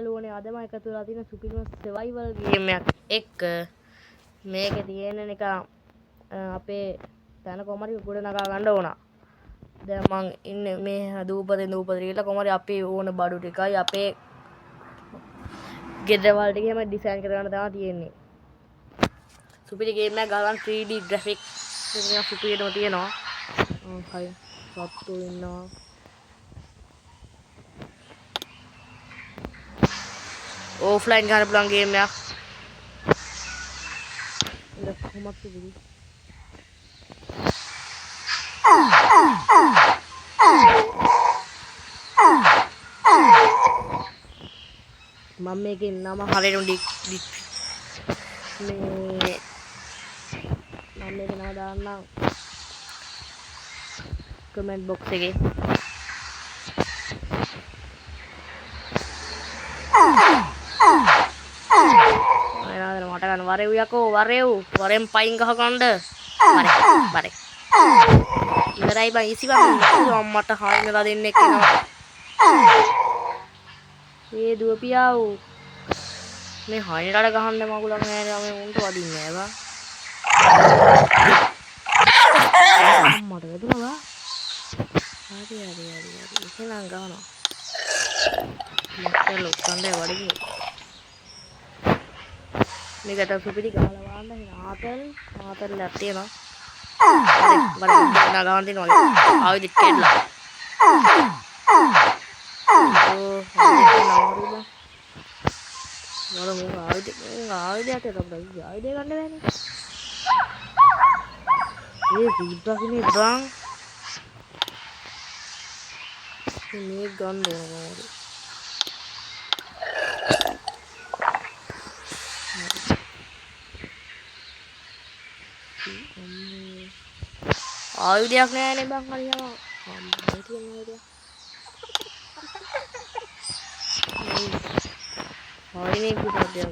යාළුවනේ අදම එකතු වෙලා තියෙන සුපිරිම සර්වයිවල් ගේම් එකක් එක්ක මේකේ තියෙන නිකන් අපේ තන කොමාරි ගොඩ නගා ගන්න ඕන. දැන් මං ඉන්නේ මේ දූපතෙන් ගිහලා කොමාරි අපේ ඕන බඩු ටිකයි අපේ ගෙදරවල ටික එහෙම ඩිසයින් කරගන්න තමයි තියෙන්නේ. සුපිරි ගේම් එකක් ගහලා 3D graphic එකක් සුපිරියටම තියෙනවා. හරි සත්තු ඉන්නවා. ऑफलाइन ගන්න පුළුවන් ගේම් එකක්. ඉතින් කොහොමද තිබුණේ? මම මේකේ නම හරියට මේ මම මේකේ නම දාන්නම් කමෙන්ට් බොක්ස් එකේ. මට ගන්න වරෙව් යකෝ වරෙන් පයින් ගහ ගන්නද වරේ ඉවරයි බං ඉසි බං අම්මට හාල්නලා දෙන්නෙක් එනවා ඒ දුවපියාව් මේ හාල්නලට ගහන්න මගුලක් නෑනේ මේ උන්ට වදින්නේ නෑ බං අම්මට වැදුනා බං හරි ඉතින් ගහනවා මට ලොක්කන්දේ වඩින්නේ මේකට සුපිරි ගහලා වන්න ආතල් ලැප් තියෙනවා. මම නගාවන් දෙනවා. ආයෙත් කෙල්ලා. ආයෙත් යතේ තමයි. ආයෙත් ගන්න බෑනේ. ඒ සීබ්‍රා කිනේ බං. මේ ගන්න ඕනේ. ආයුධයක් නෑනේ බං හරියම අම්මේ තියෙන ආයුධයක් හරිනේ පුතේ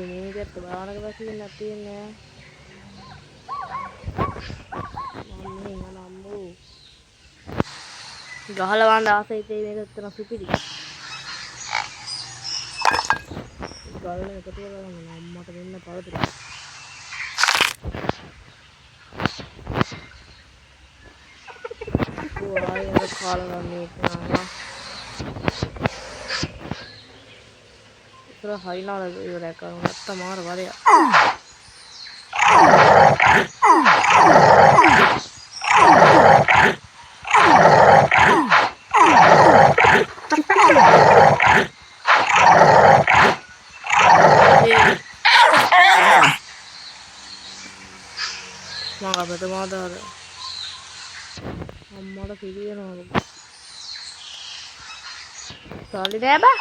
මේකට බානක වශයෙන් නැතිනේ මම්මේ නම්බු ගහලා වන්න ආසයි තේ මේක තන සුපිරි ගාලේ එකතු කරගන්න අම්මට දෙන්න පළතුරු. ආයෙත් කාලා ගන්න එක නවා. ඉතල හයිනාල ඉවරයි කරමු නැත්තම් මාර වරය. මම අපිට මාදාර අම්මට පිළියනවා සාලි නෑ බා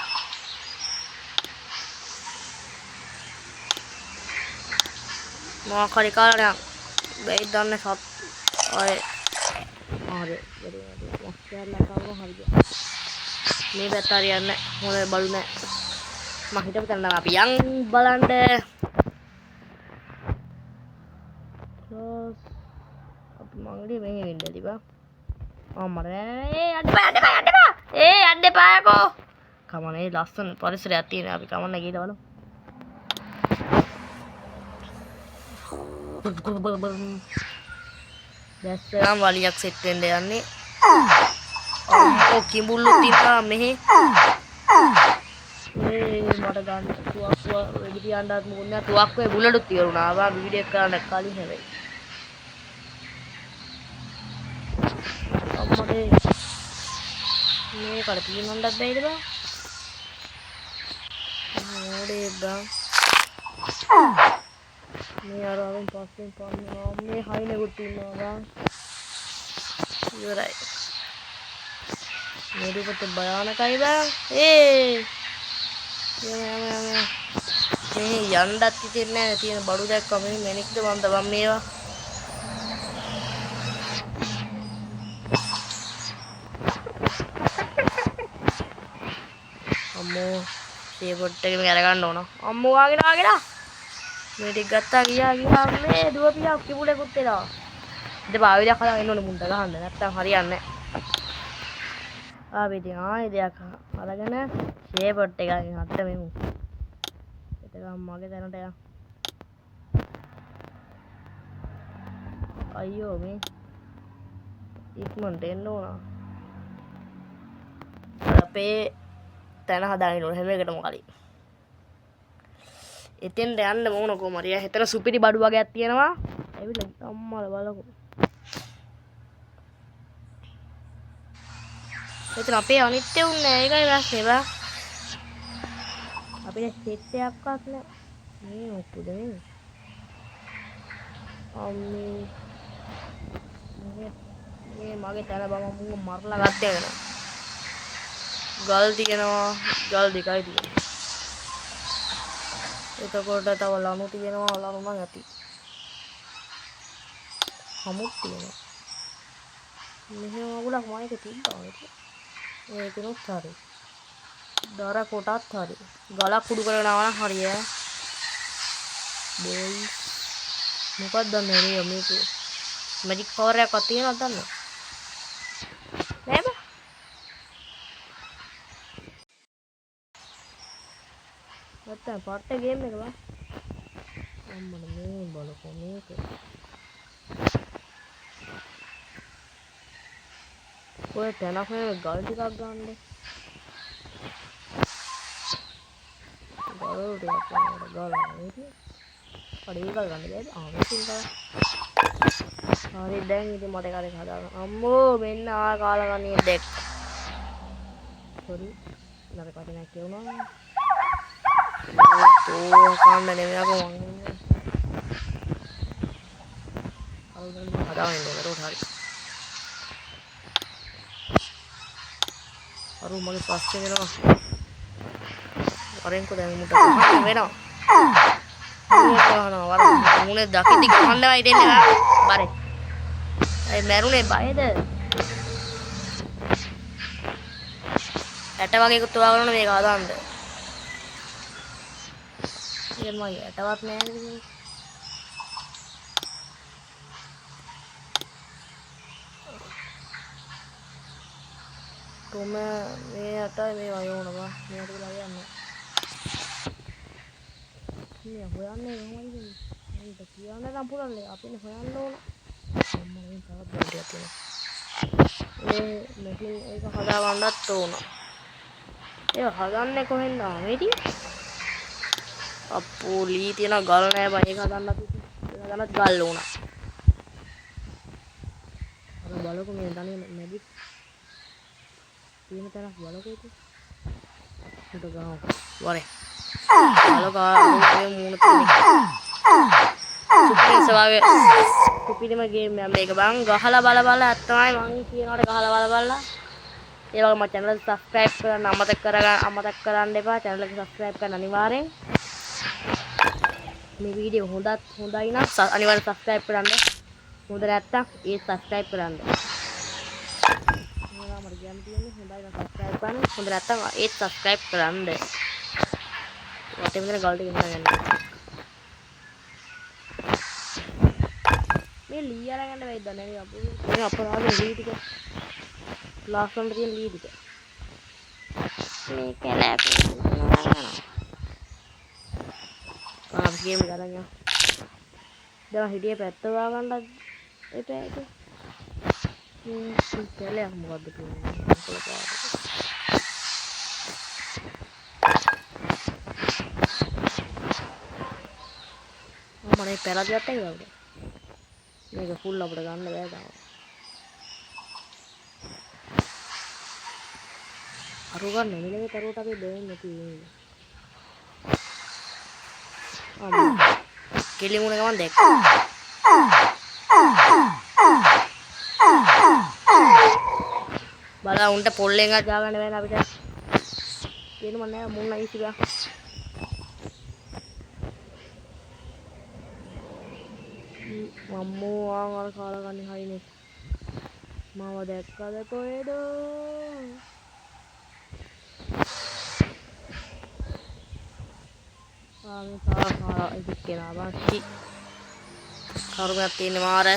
මොකක් හරි කාලා බැයි දන්නේ සත් ඔය හරි මොස්කර්ලා කාවම හරි මේ පැත්ත හරියන්නේ මොන බලු නෑ මම හිතපු තැන අපි යන් බලන්න මංගලේ මේ වෙන්න දිබා අම්මට නෑ යන්න එපා යකෝ කමනේ ලස්සන පරිසරයක් තියෙන අපි කමන්න ගිහලා බලමු දැස්සම් වලියක් සෙට් වෙන්න යන්නේ අම්මෝ කිඹුල්ලු තියනවා මෙහෙ මට ගන්න තුවක්කුව වෙඩි තියන්නත් මොකුත් නෑ තුවක්කුවේ බුලඩුත් තියරුණා ආවා වීඩියෝ කරන්න කලින් හැබැයි අම්මගේ මේකට තියන්නත් බැයිද බං ඕඩේ බං මේ අරවෙන් පස්සෙන් පන්නවා මේ හයිනෙකුත් ඉන්නවා බං ඉවරයි මේ දුකට භයානකයි බං මේ යන්නත් හිතෙන්නේ නැහැ තියෙන බඩු දැක්කම මේ මැනික්ද මන්ද බං මේවා අම්මෝ ෂේපොට් එකේ මේක අරගන්න ඕන අම්මෝ වාගෙන මේ ටික ගත්තා ගියා මේ දුවපියා කිඹුලෙකුත් එනවා ඉතින් ආයුධයක් හදාගෙන ඉන්න ඕනේ මුන්ට ගහන්න. නැත්තම් හරියන්නේ නැහැ. අපි ඉතින් ආයුධයක් අරගෙන ෂේපට් එකකින් හට්ටමු. එතකම් මගේ තැනට යන්න. අයියෝ මේ ඉක්මනට එන්න ඕන. අපේ තැන හදාගෙන ඕන හැම එකටම කලින්. එතෙන්ට යන්න ඕන කොහමද? එතන සුපිරි බඩු වගේක් තියෙනවා. ඇවිල්ලා අම්මලා බලකෝ. එතන අපේ අනිත්‍ය උන්නේ ඒකයි ප්‍රශ්නේ බා. අපිට සෙට් එකක්වත් නෑ. මේ මොකද මේ? අම්මේ මේ මගේ තැන බම මුංග මරලා ගත්තේ වෙනවා. ගල් තියෙනවා. ගල් දෙකයි තියෙන්නේ. එතකොට තව ලණු තියෙනවා. ලණු නම් ඇති. හමුත් තියෙනවා. මෙහෙම වගුලක් මායක තිබ්බා නේද? ඒකනොත් හරි. දර කොටත් හරි. ගලක් කුඩු කරගෙන ආවා නම් හරි ඈ. බොයි. මොකක්ද දන්නේ නේ මේක? මැජික් පවර් එකක් තියෙනවද දන්නවද? නෑ බා. නැත්තම් පට්ට ගේම් එක බා. අම්මනේ මේ බලකෝ මේක. ඔය තැනක් නේ ගල් ටිකක් ගන්න. ගල් ටිකක් ගන්න නේද? පඩේ ගල් ගන්න බෑද? මේකෙන් ගල. හරි දැන් ඉතින් මට කාලේ හදාගන්න. අම්මෝ මෙන්න කාලකන්ණිය දැක්ක. සෝරි. නරක වචනයක් කියුණා. ඕ කන්න නෙමෙයි අකෝ මං ඉන්නේ. අරුදන් හදාගෙන ඉන්න රෝට හරි. අරු මගේ පස්සේ වෙනවා. වරෙන්කෝ දැන් මුට වෙනවා. මේ කනවා වර මුනේ දකිති ගහන්නවයි දෙන්නේ නෑ. බරේ. අය මැරුනේ බයද? ඇට වගේ එකතු වගන්න මේක හදාන්න. ඉතින් මම ඇටවත් නෑ නේද? තුම මේ අතයි මේ වයෝනවා. මේකට ගිහලා යන්න. මේ හොයන්නේ කොහොමද? මේක කියන්න නම් පුරන්නේ අපිනේ හොයන්න ඕන. මම තවත් දෙයක් තියෙනවා. මේ මැෂින් එක හදාගන්නත් ඕන. ඒක හදන්නේ කොහෙන්ද ආවේටි? අප්පෝ ලී තියෙන ගල් නෑ බං ඒක හදන්නත් හදන්නත් ගල් ඕන. අර බලකෝ මේ දන්නේ මැජික් තියෙන තරක් බලකෝ ඒක. උඩ ගාව. වරේ. බලකෝ මේ මූණ තියෙන්නේ. සුපිරිම ගේම් එකක් මේක බං ගහලා බල ඇත්තමයි මං කියනකොට ගහලා බල ඒ වගේ මම channel එක subscribe කරන්න අමතක කරන්න එපා channel එක subscribe කරන්න අනිවාර්යෙන් මේ වීඩියෝ හොඳයි නම් අනිවාර්යෙන් subscribe කරන්න හොඳ නැත්තම් ඒ subscribe කරන්න මොනවා මට කියන්න තියෙන්නේ හොඳයි නම් subscribe කරන්න හොඳ නැත්තම් ඒ subscribe කරන්න වටේ මෙතන ගල් ටික ඉන්න ගන්න මේ ලී අරගෙන වෙයිද නැහැ අපේ මේ අපරාධ ලී ටික ලස්සනට තියෙන ලී ටික මේ කැලෑක ආ ගේම් ගන්න යන්න දැන් හිටියේ පැත්ත වාගන්නත් එපා ඒක මේ කැලෑක මොකද්ද කියන්නේ මොකද පාඩක මම පෙරදියත් ඒකවද මේක ෆුල් අපිට ගන්න බෑ තාම අරු ගන්න නෙමෙයි කරුවට අපි දෙන්නේ නැති වෙන්නේ කෙලිමුණ ගමන් දැක්ක බලා උන්ට පොල්ලෙන් ගා ගන්න බෑනේ අපිට කියනම නෑ මුන්න ඊසි ගා මම්මෝ ආන් කාලා ගන්නේ හරිනේ මාව දැක්කද කොහෙද ආමි කාලා ඉතික් කෙනා බං කරුණක් තියෙන මාර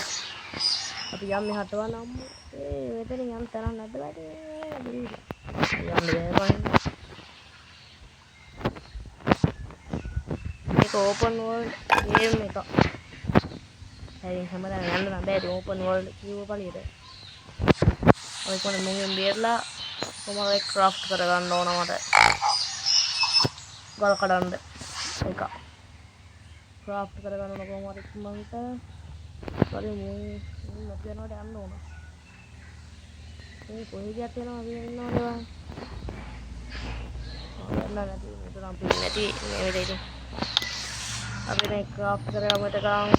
අපි යම් මෙහාට වනම් මෙතන යම් තරම් නැද්ද වැඩි යන්න බෑ මේක ඕපන් වර්ල්ඩ් ගේම් එක හරි හැමදාම යන්න නම් බෑ ඕපන් වර්ල්ඩ් කිව්ව පළියට ඔය කොන මෙහෙන් බේරලා කොහමද ක්‍රාෆ්ට් කරගන්න ඕන මට ගල් කඩන්න එක ක්‍රාෆ්ට් කරගන්න ඕන කොහමද ඉක්මනට හරි මූ නැති වෙනවට යන්න ඕන මේ කොහෙද යනවා කියනවා නේද යන්න නැති මෙතන අපි නැති මේ වෙලේදී අපි මේ ක්‍රාෆ්ට් කරගමු එතකන්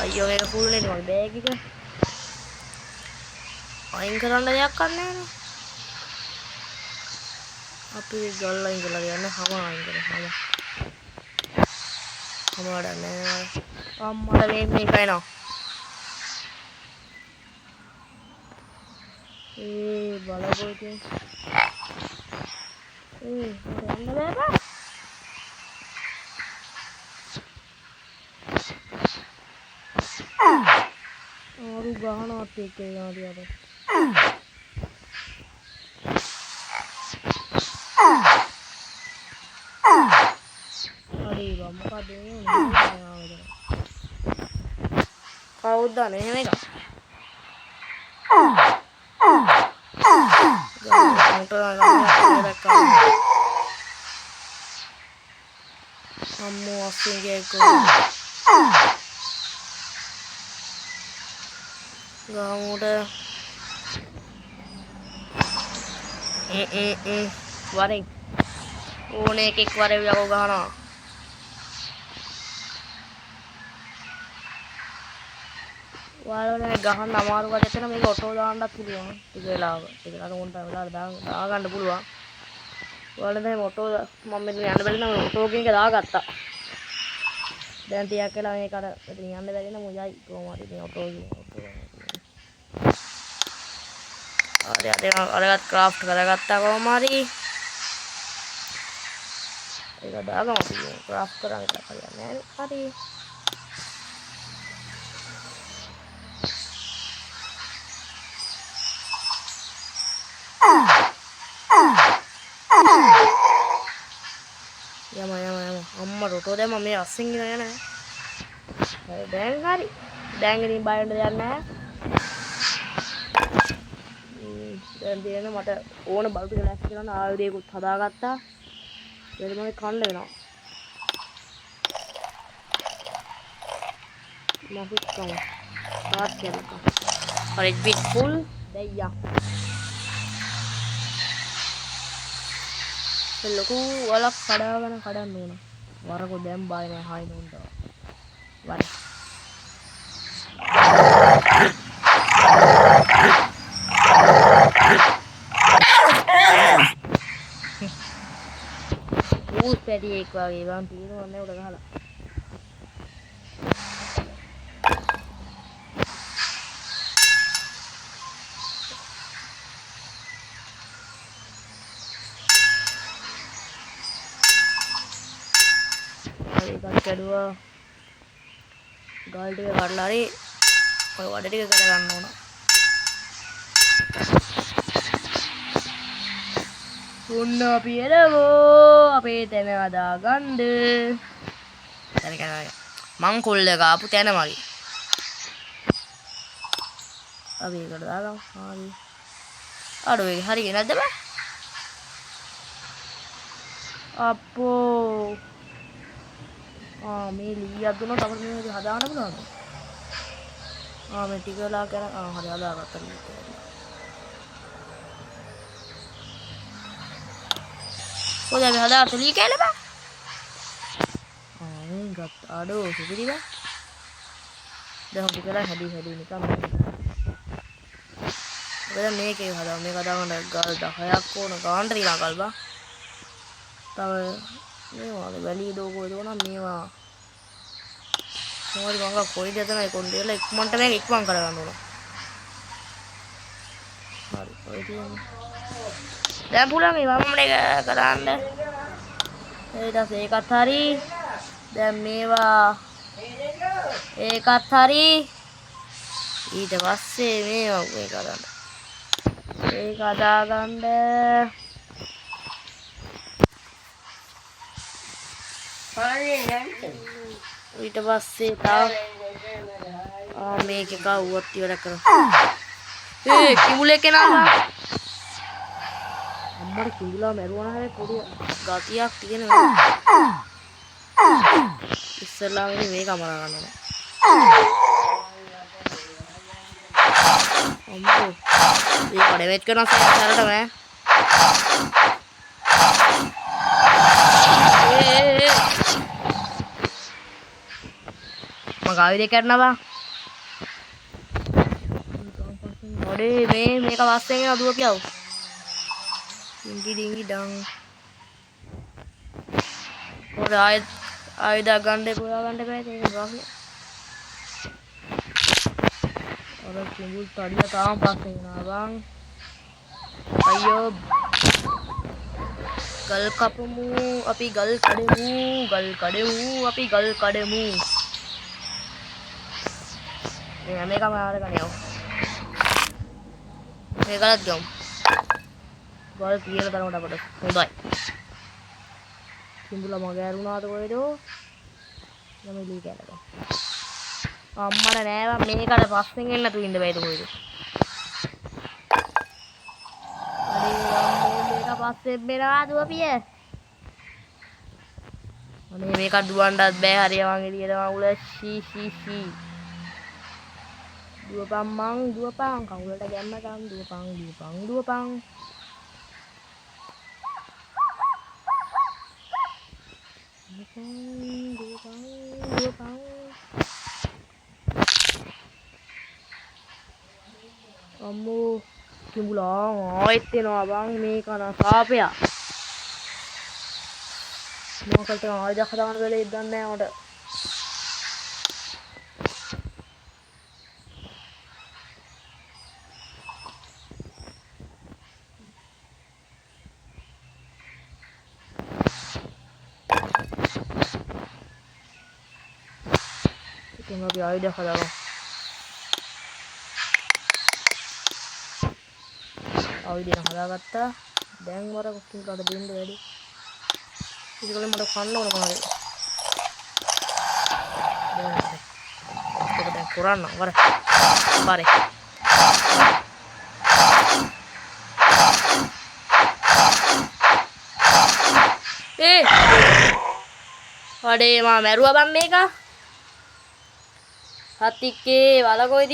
අයියෝ මේක ෆුල් නේද මගේ බෑග් එක අයින් කරන්න දෙයක් නැහැ නේ අපි ගල් අයින් කරලා යන්න හැම අයින් කරලා හැම වඩන්නේ අම්මලා මේක එනවා බලපො ඉතින් යන්න බෑ ආරු ගහනවත් එක්ක යනවා දිහාට හරි බා මොකද මේ කවුද දන්නේ එහෙම එකක් අම්මෝ අස්සෙන්ගේ ගාමුට වරෙන් ඕන එකෙක් වරේ යකෝ ගහනවා ඔයාලා ගහන්න අමාරු වගේ මේක ඔටෝ දාන්නත් පුළුවන් ටික වෙලාවක උන්ට වෙලාවට දාගන්න පුළුවන් ඔයාලා දැන් ඔටෝ මම මෙතන යන්න බැරි නම් ඔටෝ එක දාගත්තා දැන් ටිකක් වෙලා මේක අර මෙතන යන්න බැරි නම් මොයයි කොහොම හරි මේ ඔටෝ අරගත් ක්‍රාෆ්ට් කරගත්තා කොහොම හරි ඒක දාගමු අපි ක්‍රාෆ්ට් කරන්න හරියන්නේ නැහැ හරි යම අම්මා රොටෝ දැම්ම මේ අස්සෙන් ගින යන දැන් හරි දැන් ඉතින් බය වෙන්න දෙයක් නැහැ දැන් දෙන්න මට ඕන බල්බ් එක ලැස්ති කරන්න ආයුධයකුත් හදාගත්තා ඊට මම කන්න වෙනවා මහුත් කම වාත් කරලා හරි බිට් ෆුල් දෙයියා ලොකු වලක් කඩාගෙන කඩන්න ඕන වරකෝ දැන් බය නැහැ හයින උන්ට වර ඌස් පැටියෙක් වගේ වම් තියෙනවා නේ උඩ ගහලා කැඩුවා ගල් ටික කඩලා හරි ඔය වඩ ටික කඩ ගන්න ඕන උන්න අපි එළවෝ අපේ තැන හදාගන්න දැන් කරා මං කොල්ල ගාපු තැන මගේ අපි ඒකට දාගමු හරි අඩෝ ඒක හරිය නැද්ද බෑ අප්පෝ මේ ලීයක් දුන්නොත් අපිට මේක හදාගන්න පුළුවන්ද? මේ ටික වෙලා කරා හරි හදාගත්තා ලී. කොහොමද මේ හදාගත්ත ලී කැලේ බා? මේ ගත්ත අඩෝ සුපිරි බා. දැන් ටික වෙලා හැදි නිකන්. ඔයා මේකේ හදාගන්න මේක හදාගන්න ගල් 10ක් ඕන ගාන්න තියලා ගල් බා. තව මේවා වැලි දෝකෝ දෝනම් මේවා මොකද ගංගා කොයිද තමයි කොණ්ඩේලා ඉක්මනට මේක ඉක්මන් කරගන්න ඕන. හරි ඔය තියෙන්නේ. දැන් පුළුවන් මේ වමම එක කරන්න. ඊට පස්සේ ඒකත් හරි. දැන් මේවා ඒකත් හරි. ඊට පස්සේ මේක හදන්න. ඒක හදාගන්න ඊට පස්සේ තව මේක කවුවත් ඉවර කරමු. කිඹුලේ කෙනාවා අම්මට කිඹුලා මැරුවා නැහැ පොඩි ගතියක් තියෙනවා. ඉස්සෙල්ලාම මේක අමරා ගන්න ඕනේ. අම්මෝ මේක ඩැමේජ් කරනවා සැරටම ඈ. මම ආයුධය කරනවා. ඔඩේ මේක වස්සෙන් එන දුවපියව. ඩිංගි ඩං. ඔර ආයුධ ගන්න පුරා ගන්න බෑ ඒක ප්‍රශ්නේ. ඔර කිඹුල් තඩිය තාම පස්සේ එනවා බං. අයියෝ ගල් කපමු අපි ගල් කඩමු අපි ගල් කඩමු. මේකම ආරගෙන යමු. මේකලත් ගමු. ගල් කියලා තරමට අපට හොඳයි. කිඹුලා මගේ අරුණාද කොහෙද? මම ඉලි කියලා. අම්මර නෑවා මේකට පස්සෙන් එන්න තු ඉන්න බෑද කොහෙද? අනේ මේක පස්සෙන් බෙනවා දුවපිය. අනේ මේක දුවන්නත් බෑ හරිය මං එළියට මං උල ෂී දුවපන් මං දුවපන් කවුලට ගැම්මකම් දුවපන් අම්මෝ කිඹුලා ආයෙත් එනවා බං මේක නා සාපයා මොකකට ආයෙත් හදාගන්න වෙලෙ ඉදන්නේ නැහැ මට. ඉතින් අපි ආයෙත් හදාගමු. ආයෙත් හදාගත්තා. දැන් වර කිඹුලාට දෙන්න වැඩි. ඉතින් මට කන්න ඕන මොනවද? දැන් කරන්න වර. බාරේ. අඩේ මා මැරුවා බං මේක. හතික්කේ වලකොයිද?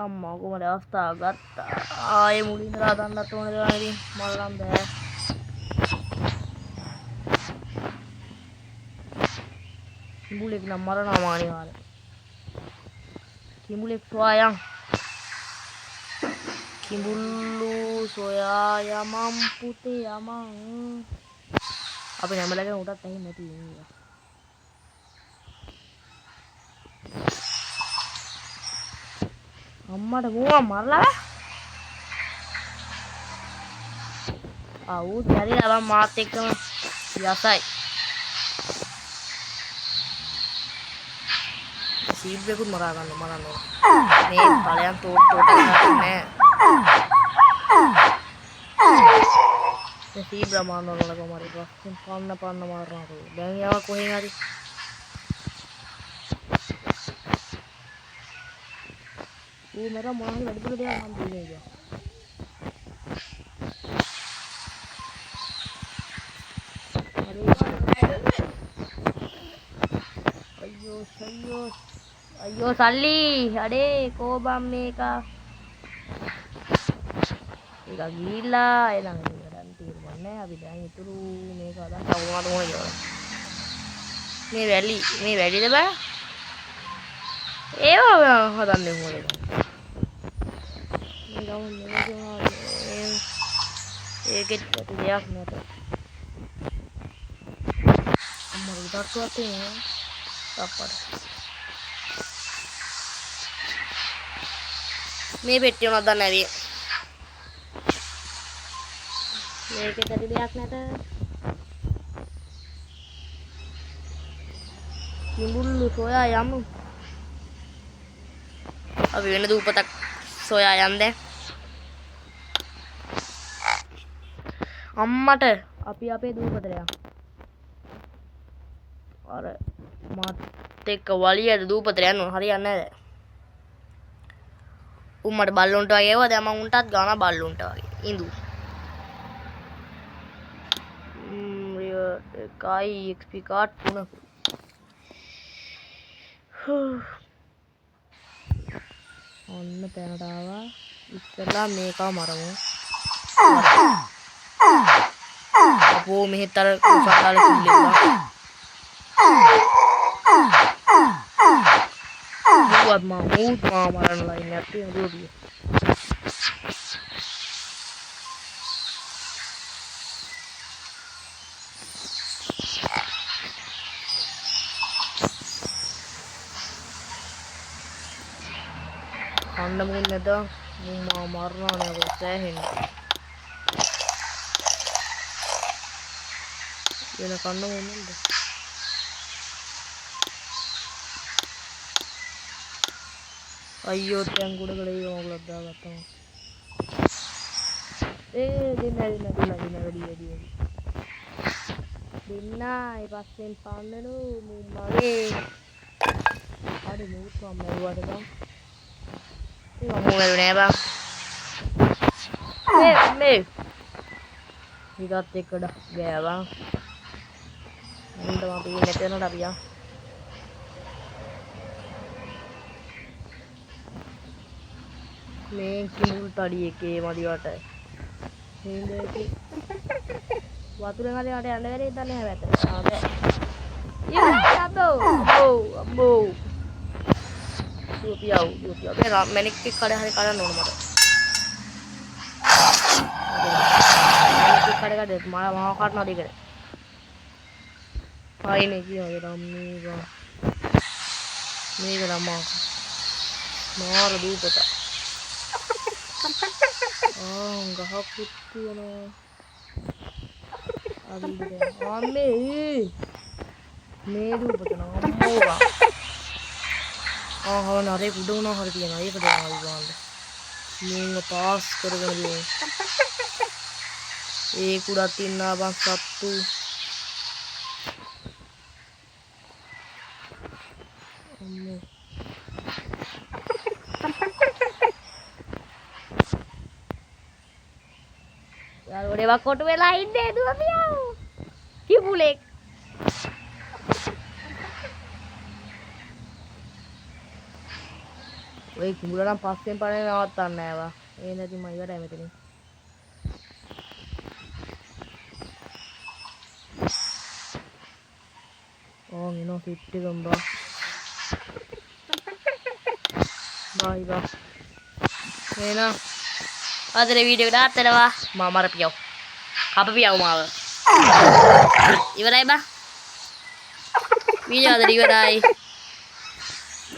අම්මා කොහමද අවස්ථාව ගත්තා. ආයේ මුලින් ඉඳලා ගන්නත් ඕනේ දා ඉතින් මල්ලම් බෑ. කිඹුලෙක් නම් මරනවා අනිවාර්ය. කිඹුලෙක් සොයන්. කිඹුල්ලු සොයා යමම් පුතේ යමම්. අපි නැමලගෙන උටත් ඇහින්නේ නැති වෙනවා. අම්මට මොවා මරලා ආවු දැරිලා මම මාත් එක්කම යසයි සීබ්‍රෙකුත් මරා ගන්න මරන්න මේ ඵලයන් තෝට ගන්න නෑ සීබ්‍රා මානවල කොමාරි පස්සෙන් පන්න මාරනවා දැන් යව කොහෙන් හරි मेरा मोहन लड़की दे हम दिए गया अयो सल्ली अरे को बम මේක ඒක ගිහිල්ලා එනං ගන්න තීරමන්නේ අපි දැන් ඉතුරු මේක හදන්න කවුරුහට ඕන කියලා මේ වැඩිද බෑ ඒව හදන්නේ මොකද ඒකෙත් දෙයක් නැත අම්මා උඩට වතේ අප්පට මේ පෙට්ටිය උනක් දාන්න ඇරිය මේකෙත් ඇති දෙයක් නැත කිඹුල්ලු සොයා යමු. අපි වෙන දූපතක් සොයා යන්න. අම්මට අපි අපේ දූපතට යමු. අර මත් එක්ක වලියද දූපතට යන්න හරියන්නේ නැහැ. උම්මට බල්ලොන්ට වගේ ඒවා දැන් මම උන්ටත් ගාන බල්ලොන්ට වගේ ඉඳු. එකයි XP කාඩ් 3. ඔන්න තැනට ආවා. ඉස්සෙල්ලා මේකව මරමු. අපෝ මෙහෙත් අර කුසාල කිල්ලෙලා. මුවත් මා මරන්න ලයින් එකක් තියෙන දුවපිය. කන්න මුන් නැද මා මරනවා නේ ඔය සෑහෙන්නේ. වෙන කන්න මුන් නැද්ද? අයියෝ දැන් ගොඩකට ඒ මොකලක් දාගත්තා. දෙන්න වැඩි. දෙන්නයි පස්සෙන් පන්නනු මගේ. අර මොකක් මරුවද බං? ඒ මොකද නෑ බං. මේ ඊටත් එක්කඩ ගෑවා. මුන්ට මම පීන්නේ නැතනට අපි ආ. මේ කිමුල් තඩි එකේ මදිවට හේඳේකේ වතුරෙන් හරි යට යන්න වෙලේ ඉඳන් නැහැ වැට. ආ බෑ. අම්බෝ. දුපියව. මේ මැනික් එක කඩ හරි කඩන්න ඕන මට. මැනික් එක කඩ මම කඩනවා දෙකට. ආයිනේ කියනවා රම්මේවා. මේක ළමා. මාර දූපත. ගහක් තියෙනවා. අම්මේ මේ දූපත නම්මෝවා. නරේ කුඩ වුණා හරි තියෙනවා. ඒක දෙනවා බලන්න. මීන්ව පාස් කරගෙන ගියේ. ඒ කුඩක් තින්නා බං සත්තු. අම්මේ යාළුවනේ කොට වෙලා ඉන්නේ දුවපියෝ. කිඹුලෙක්. ඔය කිඹුලා නම් පස්සෙන් පනේ නවත්තන්න නෑවා. ඒ නැති මම ඉවරයි මෙතනින්. එනවා සිට් එකම බා. බයි. එහෙනම් අදට වීඩියෝ එක දාත්තනවා මම මරපියව. කපපියව මාව. ඉවරයි බා. වීඩියෝ අදට ඉවරයි.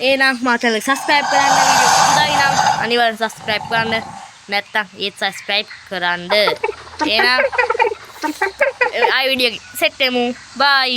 එහෙනම් මා channel එක subscribe කරන්න වීඩියෝ හොඳයි නම් අනිවාර්යෙන් subscribe කරන්න. නැත්තම් ඒත් subscribe කරන්න. එහෙනම් ආයි වීඩියෝ එක සෙට් වෙමු. bye.